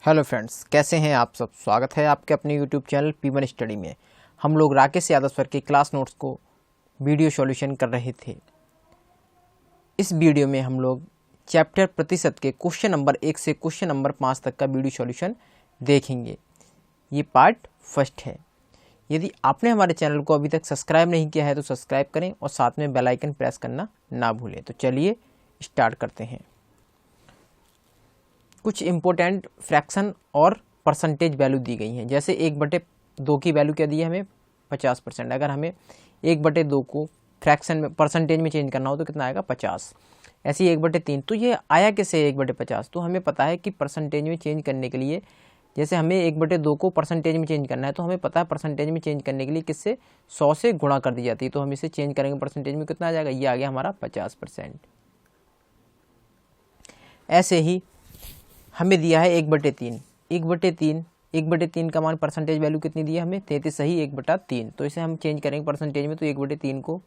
Hello friends, कैसे हैं आप सब। स्वागत है आपके अपने यूट्यूब चैनल P1 स्टडी में। हम लोग राकेश यादव सर के क्लास नोट्स को वीडियो सॉल्यूशन कर रहे थे। इस वीडियो में हम लोग चैप्टर प्रतिशत के क्वेश्चन नंबर 1 से क्वेश्चन नंबर 5 तक का वीडियो सॉल्यूशन देखेंगे। ये पार्ट फर्स्ट है। यदि आपने हमारे चैनल को अभी तक सब्सक्राइब नहीं किया है तो सब्सक्राइब करें और साथ में बेल आइकन प्रेस करना ना भूलें। तो चलिए स्टार्ट करते हैं। कुछ इम्पोर्टेंट फ्रैक्शन और परसेंटेज वैल्यू दी गई हैं। जैसे 1/2 की वैल्यू क्या दी है हमें 50%। अगर हमें 1/2 को फ्रैक्शन में परसेंटेज में चेंज करना हो तो कितना आएगा 50। ऐसे ही 1/3। तो ये आया कैसे 1/50। तो हमें पता है कि परसेंटेज में चेंज करने के लिए, जैसे हमें 1/2 को परसेंटेज में चेंज करना है तो हमें पता है परसेंटेज में चेंज करने के लिए किससे 100 से गुणा कर दी जाती है। तो हम इसे चेंज करेंगे परसेंटेज में, कितना आ जाएगा, ये आ गया हमारा 50%। ऐसे ही हमें दिया है 1/3। 1/3 का मान परसेंटेज वैल्यू कितनी दी है हमें 33 सही 1/3। तो इसे हम चेंज करेंगे परसेंटेज में। तो 1/3 को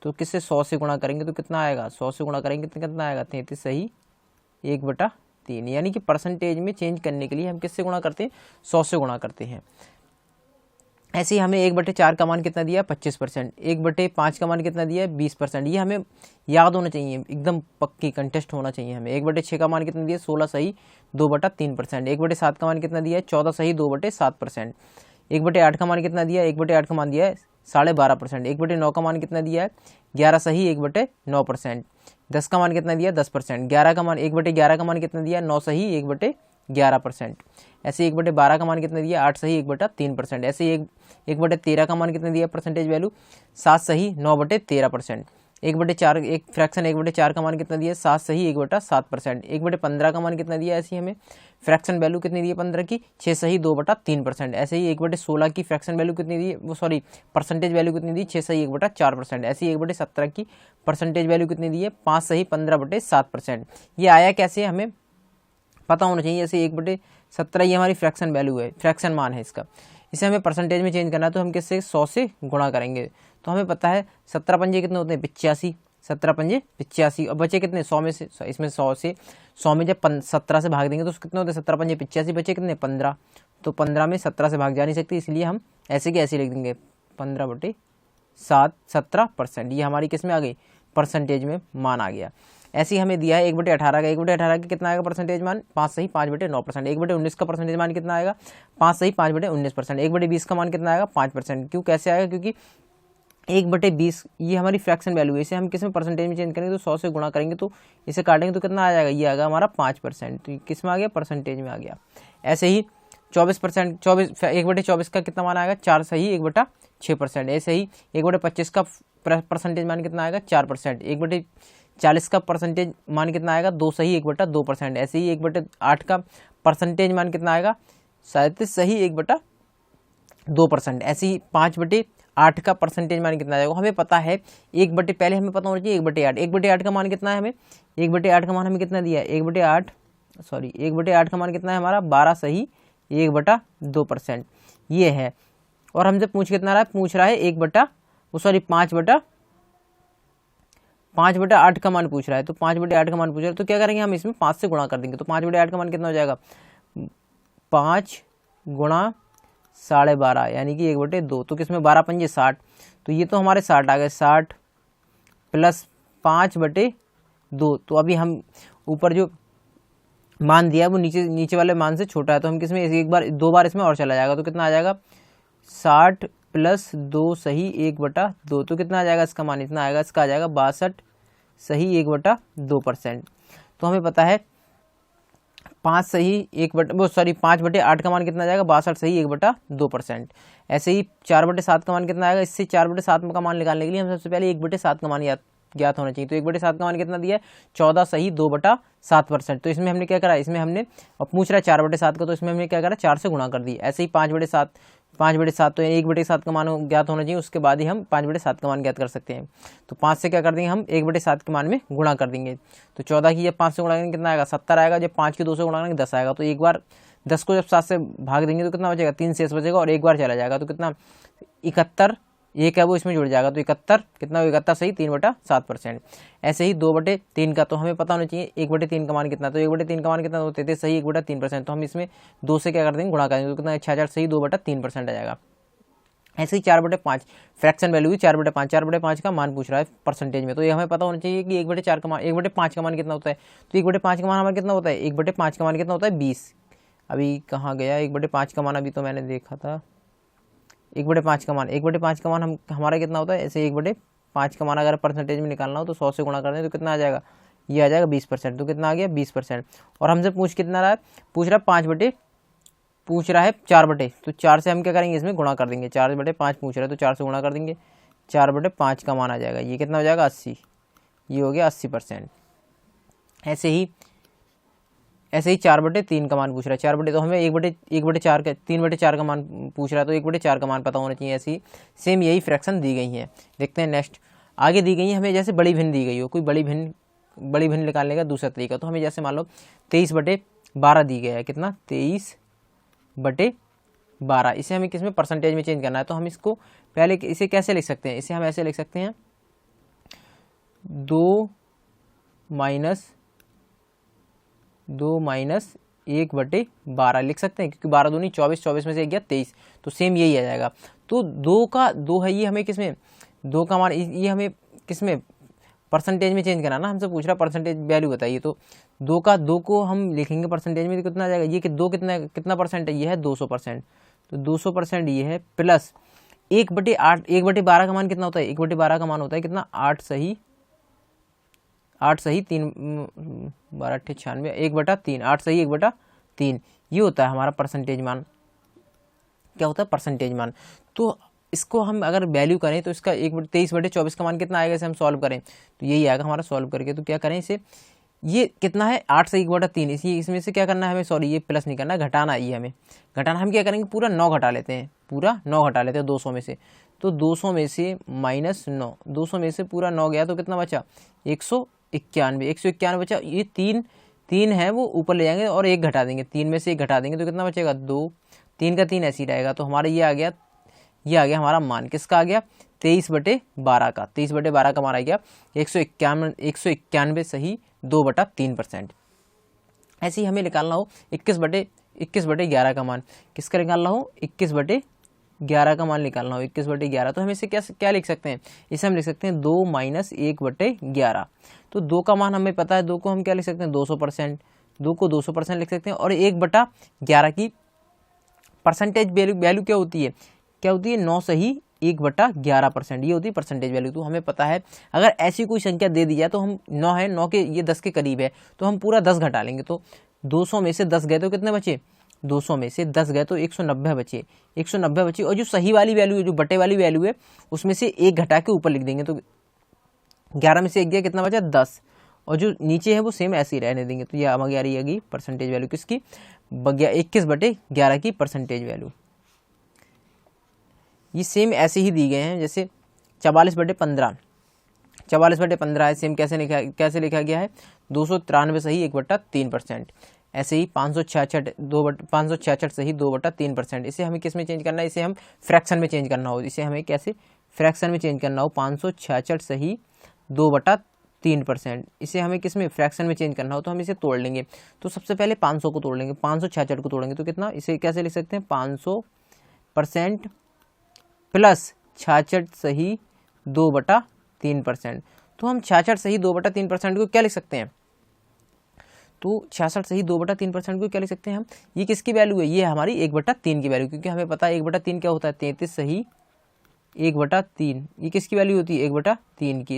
तो किससे 100 से गुणा करेंगे तो कितना आएगा, 100 से गुणा करेंगे कितना आएगा 33 सही 1/3। यानी कि परसेंटेज में चेंज करने के लिए हम किससे गुणा करते हैं, 100 से गुणा करते हैं। ऐसे ही हमें 1/4 का मान कितना दिया 25%। 1/5 का मान कितना दिया है 20%। ये हमें याद होना चाहिए, एकदम पक्की कंटेस्ट होना चाहिए हमें। 1/6 का मान कितना दिया 16 सही 2/3%। 1/7 का मान कितना दिया है 14 सही 2/7%। 1/8 का मान कितना दिया है 1/8 का मान दिया है 12.5%। 1/9 का मान कितना दिया है 11 सही 1/9%। 10 का मान कितना दिया 10%। 11 का मान 1/11 का मान कितना दिया 9 सही 1/11%। ऐसे 1/12 का मान कितना दिया 8 सही 1/3%। ऐसे 1/13 का मान कितना दिया परसेंटेज वैल्यू 7 सही 9/13%। 1/4 एक फ्रैक्शन 1/4 का मान कितना दिया 7 सही 1/7%। 1/15 का मान कितना दिया, ऐसी हमें फ्रैक्शन वैल्यू कितनी दी है 15 की 6 सही 2/3%। ऐसे ही 1/16 की फ्रैक्शन वैल्यू कितनी दी, वो सॉरी परसेंटेज वैल्यू कितनी दी 6 सही 1/4%। ऐसे ही 1/17 की परसेंटेज वैल्यू कितनी दी है 5 सही 15/7%। ये आया कैसे हमें पता होना चाहिए। जैसे 1/17 ये हमारी फ्रैक्शन वैल्यू है, फ्रैक्शन मान है इसका। इसे हमें परसेंटेज में चेंज करना है तो हम किससे 100 से गुणा करेंगे। तो हमें पता है 17 पंजे कितने होते हैं 85। 17 पंजे 85 और बचे कितने 100 में से, इसमें 100 में जब 17 से भाग देंगे तो कितने होते हैं 17 पंजे 85, बचे कितने 15। तो 15 में 17 से भाग जा नहीं सकती, इसलिए हम ऐसे के ऐसे लिख देंगे 15/7 17%। ये हमारी किस में आ गई परसेंटेज में मान आ गया। ऐसे ही हमें दिया है 1/18 का। 1/18 का कितना आएगा परसेंटेज मान 5 सही 5/9%। 1/19 का परसेंटेज मान कितना आएगा 5 सही 5/19%। 1/20 का मान कितना आएगा 5%। क्यों कैसे आएगा, क्योंकि 1/20 ये हमारी फ्रैक्शन वैल्यू है। इसे हम किस में परसेंटेज में चेंज करेंगे तो 100 से गुणा करेंगे तो इसे काटेंगे तो कितना आ जाएगा, ये आएगा हमारा 5%। तो किस में आ गया परसेंटेज में आ गया। ऐसे ही 24%, 1/24 का कितना मान आएगा 4 सही 1/6%। ऐसे ही 1/25 का परसेंटेज मान कितना आएगा 4%। 1/40 का परसेंटेज मान कितना आएगा 2 सही 1/2%। ऐसे ही 1/8 का परसेंटेज मान कितना आएगा 37 सही 1/2%। ऐसे ही 5/8 का परसेंटेज मान कितना आएगा हमें पता है पहले हमें पता होना चाहिए 1/8। 1/8 का मान कितना है हमें 1/8 का मान हमें कितना दिया है 1/8 का मान कितना है हमारा 12 सही 1/2%। ये है। और हमसे पूछ रहा है 5/8 का मान पूछ रहा है। तो 5/8 का मान पूछ रहा है तो क्या करेंगे हम इसमें 5 से गुणा कर देंगे। तो 5/8 का मान कितना हो जाएगा 5 गुणा 12.5 यानी कि 1/2। तो किसमें 12 पंजे 60। तो ये तो हमारे 60 आ गए 60 प्लस 5/2। तो अभी हम ऊपर जो मान दिया वो नीचे वाले मान से छोटा है तो हम किसमें एक बार 2 बार इसमें और चला जाएगा तो कितना आ जाएगा 60 प्लस 2 सही 1/2। तो कितना आ जाएगा इसका मान, इतना आएगा, इसका आ जाएगा 62 सही 1/2%। तो हमें पता है 5/8 का मान कितना आ जाएगा 62 सही 1/2%। ऐसे ही 4/7 का मान कितना आएगा, इससे 4/7 का मान निकालने के लिए हम सबसे पहले 1/7 का मान ज्ञात होना चाहिए। तो 1/7 का मान कितना दिया है 14 सही 2/7%। तो इसमें हमने क्या करा, इसमें हमने और पूछ रहा है 4/7 का तो इसमें हमने क्या करा 4 से गुणा कर दी। ऐसे ही 5/7 तो 1/7 का मान ज्ञात होना चाहिए, उसके बाद ही हम 5/7 का मान ज्ञात कर सकते हैं। तो 5 से क्या कर देंगे हम 1/7 के मान में गुणा कर देंगे। तो 14 की जब 5 से गुणा करेंगे कितना आएगा 70 आएगा। जब 5 की 2 से गुणा करेंगे 10 आएगा। तो एक बार 10 को जब 7 से भाग देंगे तो कितना बचेगा 3 शेष बचेगा और एक बार चला जाएगा तो कितना 71 1 है वो इसमें जुड़ जाएगा, तो 71 कितना, 71 सही 3/7%। ऐसे ही 2/3 का तो हमें पता होना चाहिए 1/3 का मान कितना, तो 1/3 का मान कितना होते थे, सही 1/3%, तो हम इसमें 2 से क्या कर देंगे, गुणा कर देंगे, तो कितना 66 सही 2/3% आ जाएगा। ऐसे ही 4/5 फ्रैक्शन वैल्यू भी 4/5, 4/5 का मान पूछ रहा है परसेंटेज में, तो ये हमें पता होना चाहिए कि 1/4 का मान, 1/5 का मान कितना होता है, तो 1/5 का मान हमारा कितना होता है, 1/5 का मान कितना होता है 20। अभी कहाँ गया 1/5 का मान, अभी तो मैंने देखा था 1/5 का मान, 1/5 का मान हम हमारा कितना होता है, ऐसे 1/5 का मान अगर परसेंटेज में निकालना हो तो 100 से गुणा कर दें तो कितना आ जाएगा, ये आ जाएगा 20%, तो कितना आ गया 20%। और हमसे कितना रहा है, पूछ रहा है 4 तो 4 से हम क्या करेंगे, इसमें गुणा कर देंगे, 4/5 पूछ रहा है तो 4 से गुणा कर देंगे, 4/5 का मान आ जाएगा, ये कितना हो जाएगा 80, ये हो गया 80%। ऐसे ही 4/3 का मान पूछ रहा है, 4 तो हमें 1/4 का 3/4 का मान पूछ रहा है, तो 1/4 का मान पता होना चाहिए। ऐसी सेम यही फ्रैक्शन दी गई हैं। देखते हैं नेक्स्ट, आगे दी गई है हमें, जैसे बड़ी भिन्न दी गई हो, कोई बड़ी भिन्न निकालने का दूसरा तरीका, तो हमें जैसे मान लो 23/12 दी गया है, कितना 23/12, इसे हमें किसमें परसेंटेज में चेंज करना है, तो हम इसको पहले इसे कैसे लिख सकते हैं, इसे हम ऐसे लिख सकते हैं 2 माइनस 1/12 लिख सकते हैं, क्योंकि 12 दूनी 24, 24 में से 1 गया 23, तो सेम यही आ जाएगा। तो 2 का 2 है, ये हमें किसमें 2 का मान, ये हमें किसमें परसेंटेज में चेंज करना ना, हमसे पूछ रहा परसेंटेज वैल्यू बताइए, तो 2 को हम लिखेंगे परसेंटेज में, तो कितना आ जाएगा, ये कि 2 कितना परसेंट है, ये है 200%, तो 200% ये है, प्लस 1/8, 1/12 का मान कितना होता है, 1/12 का मान होता है कितना 8 सही 3 12 96 1/3, 8 सही 1/3, ये होता है हमारा परसेंटेज मान। क्या होता है परसेंटेज मान। तो इसको हम अगर वैल्यू करें तो इसका 23/24 का मान कितना आएगा, इसे हम सॉल्व करें तो यही आएगा हमारा सॉल्व करके। तो क्या करें इसे, ये कितना है 8 से 1/3, इसमें से क्या करना है हमें, सॉरी ये प्लस नहीं करना, घटाना है, ये हमें घटाना। हम क्या करेंगे, पूरा 9 घटा लेते हैं, पूरा 9 घटा लेते हैं 200 में से, तो 200 में से -9, 200 में से पूरा 9 गया तो कितना बचा 191 बचा। ये 3 है वो ऊपर ले जाएंगे और 1 घटा देंगे, 3 में से 1 घटा देंगे तो कितना बचेगा 2, 3 का 3 ऐसे ही रहेगा। तो हमारा ये आ गया हमारा मान, किसका आ गया 23/12 का, 23/12 का हमारा आ गया 191 सही 2/3%। ऐसे ही हमें निकालना हो 21/11 का मान, किसका निकालना हो 21/11 का मान निकालना हो, 21/11, तो हम इसे क्या लिख सकते हैं, इसे हम लिख सकते हैं 2 माइनस 1/11। तो 2 का मान हमें पता है, 2 को हम क्या लिख सकते हैं 200%, 2 को 200% लिख सकते हैं। और 1/11 की परसेंटेज वैल्यू क्या होती है 9 सही 1/11%, ये होती है परसेंटेज वैल्यू। तो हमें पता है अगर ऐसी कोई संख्या दे दी जाए तो हम 9 है, 9 के ये 10 के करीब है, तो हम पूरा 10 घटा लेंगे, तो 200 में से 10 गए तो कितने बचे, 200 में से 10 गए तो 190 बचे, 190 बचे। और जो सही वाली वैल्यू है, जो बटे वाली वैल्यू है, उसमें से 1 घटा के ऊपर लिख देंगे, तो 11 में से 1 गया कितना बचा 10, और जो नीचे है वो सेम ऐसे ही रहने देंगे। तो यह आ गई परसेंटेज वैल्यू किसकी 21/11 की परसेंटेज वैल्यू। ये सेम ऐसे ही दी गए हैं, जैसे 44/15, 44/15 है, सेम कैसे लिखा गया है 293 सही 1/3%। ऐसे ही 566 सही 2/3%। इसे हमें किस में चेंज करना है, इसे हम फ्रैक्शन में चेंज करना हो, इसे हमें कैसे फ्रैक्शन में चेंज करना हो, 566 सही 2/3%। इसे हमें किस में फ्रैक्शन में चेंज करना हो, तो हम इसे तोड़ लेंगे। तो सबसे पहले 500 को तोड़ लेंगे, 566 को तोड़ेंगे तो कितना, इसे कैसे लिख सकते हैं 500% प्लस 66 सही 2/3%। तो हम 66 सही 2/3% को क्या लिख सकते हैं, तो 66 सही 2/3% को क्या लिख सकते हैं हम, ये किसकी वैल्यू है, ये हमारी 1/3 की वैल्यू, क्योंकि हमें पता है 1/3 क्या होता है 33 सही 1/3। ये किसकी वैल्यू होती है 1/3 की।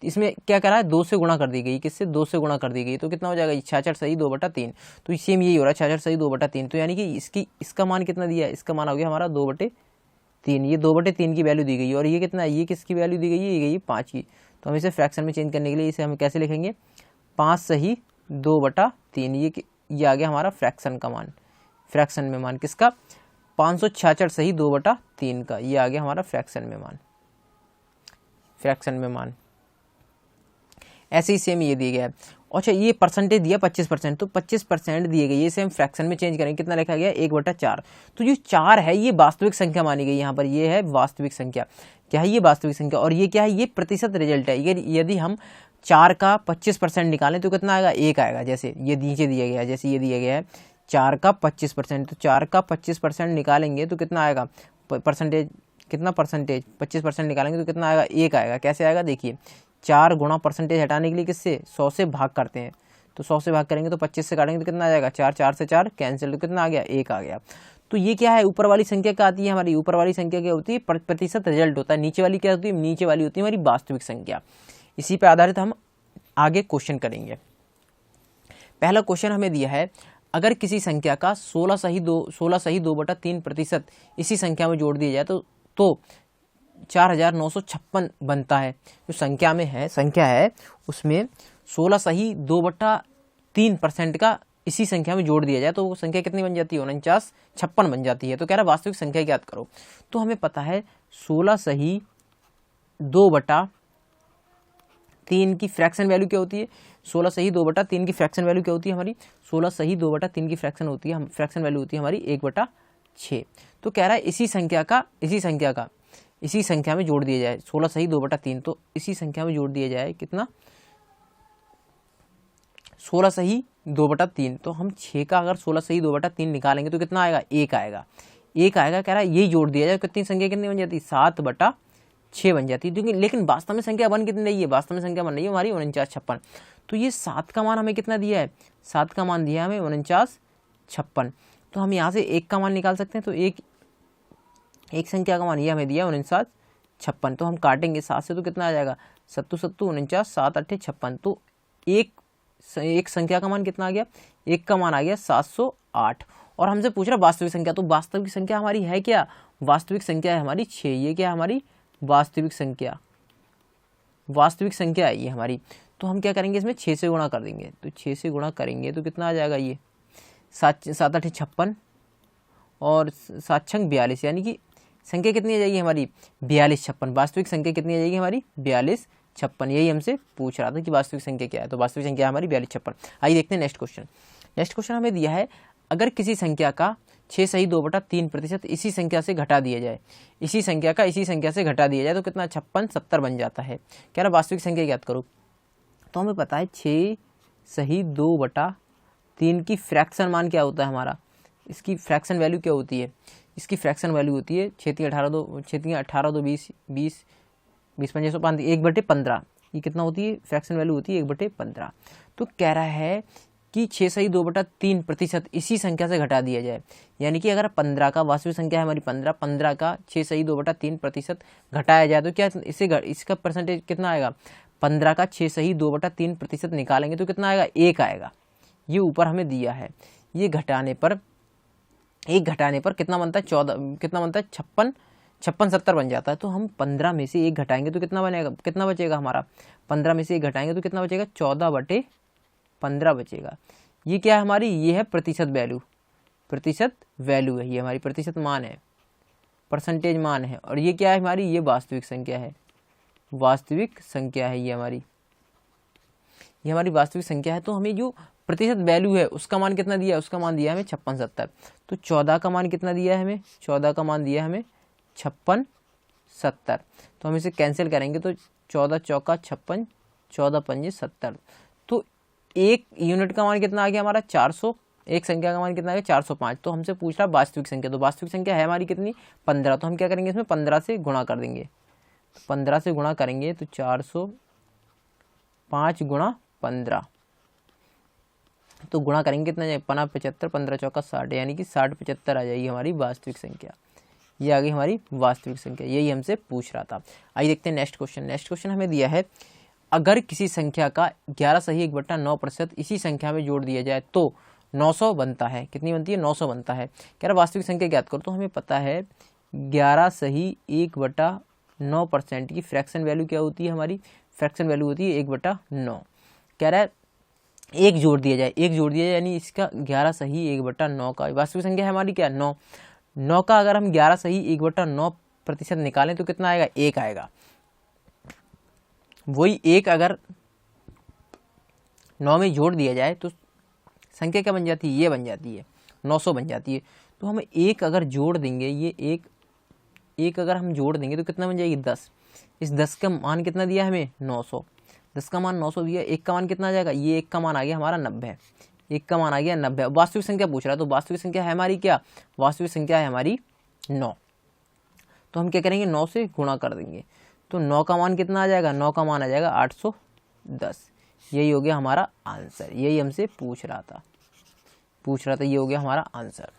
इसमें क्या करा है 2 से गुणा कर दी गई, किससे 2 से गुणा कर दी गई, तो कितना हो जाएगा 66 सही 2/3। तो सेम यही हो रहा है 66 सही 2/3। तो यानी कि इसका मान कितना दिया है, इसका मान हो गया हमारा 2/3, ये 2/3 की वैल्यू दी गई है। और ये कितना है, ये किसकी वैल्यू दी गई है, ये गई 5 की। तो हम इसे फ्रैक्शन में चेंज करने के लिए इसे हम कैसे लिखेंगे 5 सही 2/3, ये आ गया हमारा फ्रैक्शन का मान, फ्रैक्शन में मान किसका 566 सही 2/3 का, ये आ गया हमारा फ्रैक्शन में मान। ऐसे ही सेम ये दिया गया है। अच्छा ये परसेंटेज दिया 25%, तो 25% दिए गए, ये से हम फ्रैक्शन में चेंज करेंगे, कितना लिखा गया 1/4। तो जो 4 है ये वास्तविक संख्या मानी गई यहाँ पर, ये है वास्तविक संख्या। क्या है ये वास्तविक संख्या, और ये क्या है ये प्रतिशत रिजल्ट है। यदि हम 4 का 25% निकालें तो कितना आएगा 1 आएगा। जैसे ये नीचे दिया गया है, जैसे ये दिया गया है 4 का 25%, तो 4 का 25% निकालेंगे तो कितना आएगा परसेंटेज, कितना परसेंटेज 25% निकालेंगे तो कितना आएगा 1 आएगा। कैसे आएगा देखिए, 4 गुणा परसेंटेज हटाने के लिए किससे 100 से भाग करते हैं, तो 100 से भाग करेंगे तो 25 से काटेंगे तो कितना आ जाएगा 4, 4 से 4 कैंसिल, तो कितना आ गया 1 आ गया। तो ये क्या है ऊपर वाली संख्या क्या आती है हमारी, ऊपर वाली संख्या क्या होती है प्रतिशत रिजल्ट होता है, नीचे वाली क्या होती है, नीचे वाली होती है हमारी वास्तविक संख्या। इसी पे आधारित हम आगे क्वेश्चन करेंगे। पहला क्वेश्चन हमें दिया है, अगर किसी संख्या का 16 सही 2/3% इसी संख्या में जोड़ दिया जाए तो 4956 बनता है। जो संख्या है उसमें 16 सही 2/3% का इसी संख्या में जोड़ दिया जाए तो वो संख्या कितनी बन जाती है 4956 बन जाती है। तो कह रहा वास्तविक संख्या याद करो। तो हमें पता है 16 सही 2/3 की फ्रैक्शन वैल्यू क्या होती है, 16 सही 2/3 की फ्रैक्शन वैल्यू क्या होती है हमारी, 16 सही 2/3 की फ्रैक्शन वैल्यू होती है हमारी 1/6। तो कह रहा है इसी संख्या में जोड़ दिया जाए 16 सही 2/3, तो इसी संख्या में जोड़ दिया जाए कितना 16 सही 2/3, तो हम 6 का अगर 16 सही 2/3 निकालेंगे तो कितना आएगा 1 आएगा। कह रहा है यही जोड़ दिया जाए, कितनी संख्या कितनी बन जाती है 7/6 बन जाती है। क्योंकि लेकिन वास्तव में संख्या बन कितनी रही है, वास्तव में संख्या बन रही है हमारी 4956। तो ये 7 का मान हमें कितना दिया है, 7 का मान दिया है हमें 4956। तो हम यहाँ से 1 का मान निकाल सकते हैं। तो एक संख्या का मान ये हमें दिया 4956, तो हम काटेंगे 7 से तो कितना आ जाएगा 7 7 49 7 8 56। तो एक संख्या का मान कितना आ गया, एक का मान आ गया 708। और हमसे पूछ रहा वास्तविक संख्या, तो वास्तविक संख्या हमारी है क्या, वास्तविक संख्या है हमारी 6। ये क्या है हमारी वास्तविक संख्या है ये हमारी। तो हम क्या करेंगे इसमें 6 से गुणा कर देंगे, तो 6 से गुणा करेंगे तो कितना आ जाएगा ये 7 8 56 और 7 6 42, यानी कि संख्या कितनी आ जाएगी हमारी 4256। वास्तविक संख्या कितनी आ जाएगी हमारी 4256। यही हमसे पूछ रहा था कि वास्तविक संख्या क्या है, तो वास्तविक संख्या हमारी 4256। आइए देखते हैं नेक्स्ट क्वेश्चन हमें दिया है, अगर किसी संख्या का 6 सही 2/3% इसी संख्या से घटा दिया जाए, इसी संख्या से घटा दिया जाए तो कितना 56 70 बन जाता है। कह रहा वास्तविक संख्या याद करो। तो हमें पता है 6 सही 2/3 की फ्रैक्शन मान क्या होता है हमारा, इसकी फ्रैक्शन वैल्यू क्या होती है, इसकी फ्रैक्शन वैल्यू होती है 6 3 18 2 20 20 20 5 1/15। ये कितना होती है फ्रैक्शन वैल्यू होती है 1/15। तो कह रहा है कि 6 सही 2/3% इसी संख्या से घटा दिया जाए, यानी कि अगर 15 का वास्तविक संख्या है हमारी 15 का 6 सही 2/3% घटाया जाए तो क्या इसका परसेंटेज कितना आएगा, 15 का 6 सही 2/3% निकालेंगे तो कितना आएगा 1 आएगा। ये ऊपर हमें दिया है। ये घटाने पर कितना बनता है 14, कितना बनता है 56 70 बन जाता है। तो हम 15 में से 1 घटाएंगे तो कितना बचेगा हमारा, 15 में से 1 घटाएंगे तो कितना बचेगा 14/15 बचेगा। ये क्या है हमारी, ये है प्रतिशत वैल्यू है, ये हमारी प्रतिशत मान है, परसेंटेज मान है। और ये क्या है हमारी, ये वास्तविक संख्या है ये हमारी वास्तविक संख्या है। तो हमें जो प्रतिशत वैल्यू है उसका मान कितना दिया है, उसका मान दिया है हमें 56 70। तो 14 का मान कितना दिया है हमें, 14 का मान दिया है हमें 56 70। तो हम इसे कैंसिल करेंगे तो 14 चौका 56 14 पंजे 70। तो एक यूनिट का मान कितना आ गया हमारा 400, एक संख्या का मान कितना आ गया 405। तो हमसे पूछ रहा वास्तविक संख्या, तो वास्तविक संख्या है हमारी कितनी 15। तो हम क्या करेंगे इसमें 15 से गुणा कर देंगे, 15 से गुणा करेंगे तो 405 गुणा 15, तो गुणा करेंगे कितना जाए 75 15 चौका 60, यानी कि 60 75 आ जाएगी हमारी वास्तविक संख्या। ये आ गई हमारी वास्तविक संख्या, यही हमसे पूछ रहा था। आइए देखते हैं नेक्स्ट क्वेश्चन हमें दिया है, अगर किसी संख्या का 11 सही 1/9% इसी संख्या में जोड़ दिया जाए तो 900 बनता है। कितनी बनती है 900 बनता है। कह रहा वास्तविक संख्या ज्ञात करो। तो हमें पता है 11 सही 1/9% की फ्रैक्शन वैल्यू क्या होती है हमारी, फ्रैक्शन वैल्यू होती है 1/9। कह रहा है एक जोड़ दिया जाए यानी इसका 11 सही 1/9 का वास्तविक संख्या है हमारी क्या 9 का अगर हम 11 सही 1/9% निकालें तो कितना आएगा 1 आएगा। वही 1 अगर 9 में जोड़ दिया जाए तो संख्या क्या बन जाती है, ये बन जाती है 900 बन जाती है। तो हम एक अगर जोड़ देंगे, ये एक अगर हम जोड़ देंगे तो कितना बन जाएगी 10। इस 10 का मान कितना दिया हमें 900, 10 का मान 900 दिया, एक का मान कितना आ जाएगा, ये एक का मान आ गया हमारा 90, एक का मान आ गया 90। वास्तविक संख्या पूछ रहा है तो वास्तविक संख्या है हमारी क्या, वास्तविक संख्या है हमारी 9। तो हम क्या करेंगे 9 से गुणा कर देंगे तो 9 का मान कितना आ जाएगा, 9 का मान आ जाएगा 810। यही हो गया हमारा आंसर, यही हमसे पूछ रहा था, ये हो गया हमारा आंसर।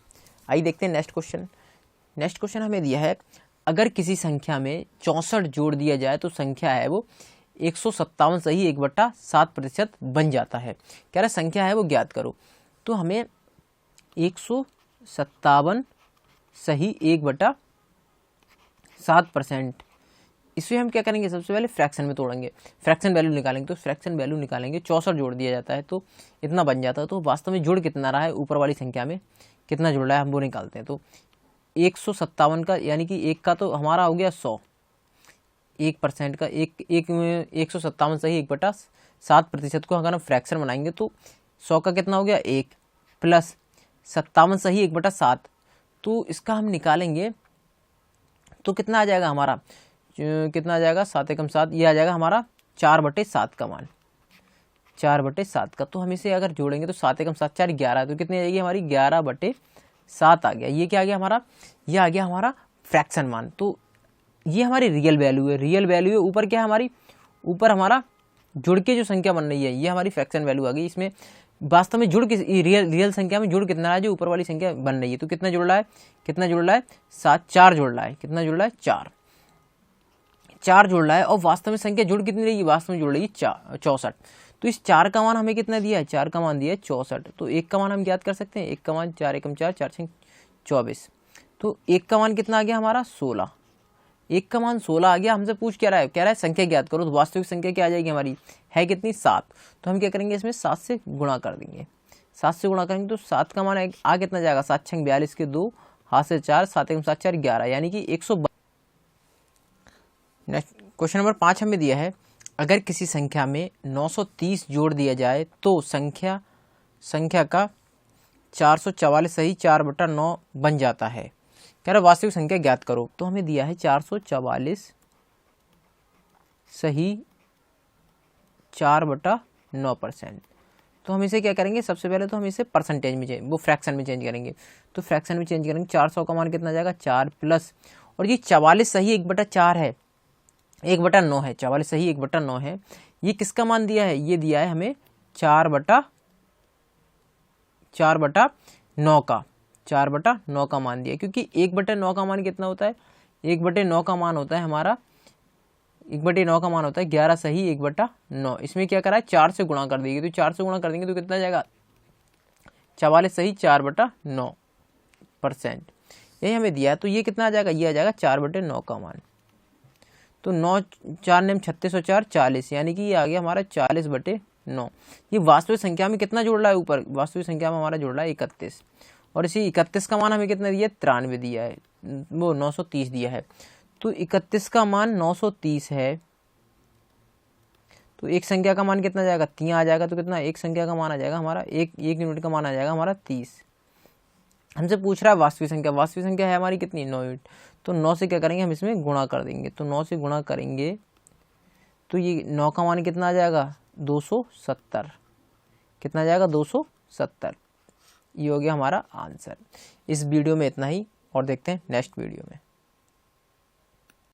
आइए देखते हैं नेक्स्ट क्वेश्चन। नेक्स्ट क्वेश्चन हमें दिया है, अगर किसी संख्या में 64 जोड़ दिया जाए तो संख्या है वो 157 सही 1/7% बन जाता है। कह रहा है संख्या है वो ज्ञात करो। तो हमें 157 सही 1/7%, इसमें हम क्या करेंगे, सबसे पहले फ्रैक्शन में तोड़ेंगे, फ्रैक्शन वैल्यू निकालेंगे। तो फ्रैक्शन वैल्यू निकालेंगे, 64 जोड़ दिया जाता है तो इतना बन जाता है। तो वास्तव में जुड़ कितना रहा है, ऊपर वाली संख्या में कितना जुड़ रहा है हम वो निकालते हैं। तो 157 का यानी कि एक का तो हमारा हो गया 100, 1% का 157 सही 1/7% को अगर हम फ्रैक्शन बनाएंगे तो 100 का कितना हो गया 1 प्लस 57 सही 1/7। तो इसका हम निकालेंगे तो कितना आ जाएगा हमारा, कितना आ जाएगा 7 एकम 7, ये आ जाएगा हमारा 4/7 का मान, 4/7 का। तो हम इसे अगर जोड़ेंगे तो 7 एकम 7 4 11, तो कितनी आएगी हमारी 11/7 आ गया। ये क्या आ गया हमारा, ये आ गया हमारा फ्रैक्शन मान। तो ये हमारी रियल वैल्यू है, रियल वैल्यू है। ऊपर क्या है हमारी, ऊपर हमारा जुड़ के जो संख्या बन रही है ये हमारी फ्रैक्शन वैल्यू आ गई। इसमें वास्तव में जुड़ किस रियल संख्या में जुड़ कितना है, जो ऊपर वाली संख्या बन रही है। तो कितना जुड़ रहा है, 7 4 जुड़ रहा है, कितना जुड़ रहा है 4 जुड़ रहा है। और वास्तव में संख्या जुड़ कितनी रही है, वास्तव में जुड़ रही है 64। तो इस 4 का मान हमें कितना दिया है, 4 का मान दिया है 64। तो 1 का मान हम ज्ञात कर सकते हैं, 1 का मान 4 एकम 4 4 6 24। तो 1 का मान कितना आ गया हमारा 16, 1 का मान 16 आ गया। हमसे पूछ क्या रहा है, कह रहा है संख्या ज्ञात करो। तो वास्तविक संख्या क्या आ जाएगी हमारी, है कितनी 7। तो हम क्या करेंगे, इसमें 7 से गुणा कर देंगे, 7 से गुणा करेंगे तो 7 का मान आ कितना जाएगा, 7 6 42 के 2 हाथ से 4, 7 एकम 7 4 11, यानी कि 100। नेक्स्ट क्वेश्चन नंबर 5 हमें दिया है, अगर किसी संख्या में 930 जोड़ दिया जाए तो संख्या का 444 सही 4/9 बन जाता है। कह रहा वास्तविक संख्या ज्ञात करो। तो हमें दिया है 444 सही 4/9%। तो हम इसे क्या करेंगे, सबसे पहले तो हम इसे परसेंटेज में वो फ्रैक्शन में चेंज करेंगे। तो फ्रैक्शन में चेंज करेंगे, 400 का मान कितना जाएगा 4 प्लस, और ये 44 सही 1/4 है, 1/9 है, 44 सही 1/9 है। ये किसका मान दिया है, ये दिया है हमें 4/9 का, 4/9 का मान दिया। क्योंकि 1/9 का मान कितना होता है, 1/9 का मान होता है हमारा, 1/9 का मान होता है 11 सही 1/9। इसमें क्या करा है 4 से गुणा कर देंगे। तो 4 से गुणा कर देंगे तो कितना जाएगा 44 सही 4/9%, यही हमें दिया है। तो ये कितना आ जाएगा, ये आ जाएगा 4/9 का मान। तो 9 4 नेम 36 और 4 40, यानी कि ये आ गया हमारा 40/9। ये वास्तविक संख्या में कितना जोड़ रहा है, ऊपर वास्तविक संख्या में हमारा जोड़ रहा है 31, और इसी 31 का मान हमें कितना दिया है 93 दिया है, वो 930 दिया है। तो 31 का मान 930 है, तो एक संख्या का मान कितना जाएगा 3 आ जाएगा। तो कितना, एक संख्या का मान आ जाएगा हमारा, एक यूनिट का मान आ जाएगा हमारा 30। हमसे पूछ रहा है वास्तविक संख्या, वास्तविक संख्या है हमारी कितनी 9 यूनिट। तो 9 से क्या करेंगे, हम इसमें गुणा कर देंगे। तो 9 से गुणा करेंगे तो ये 9 का मान कितना आ जाएगा 270, कितना जाएगा 270। ये हो गया हमारा आंसर। इस वीडियो में इतना ही, और देखते हैं नेक्स्ट वीडियो में।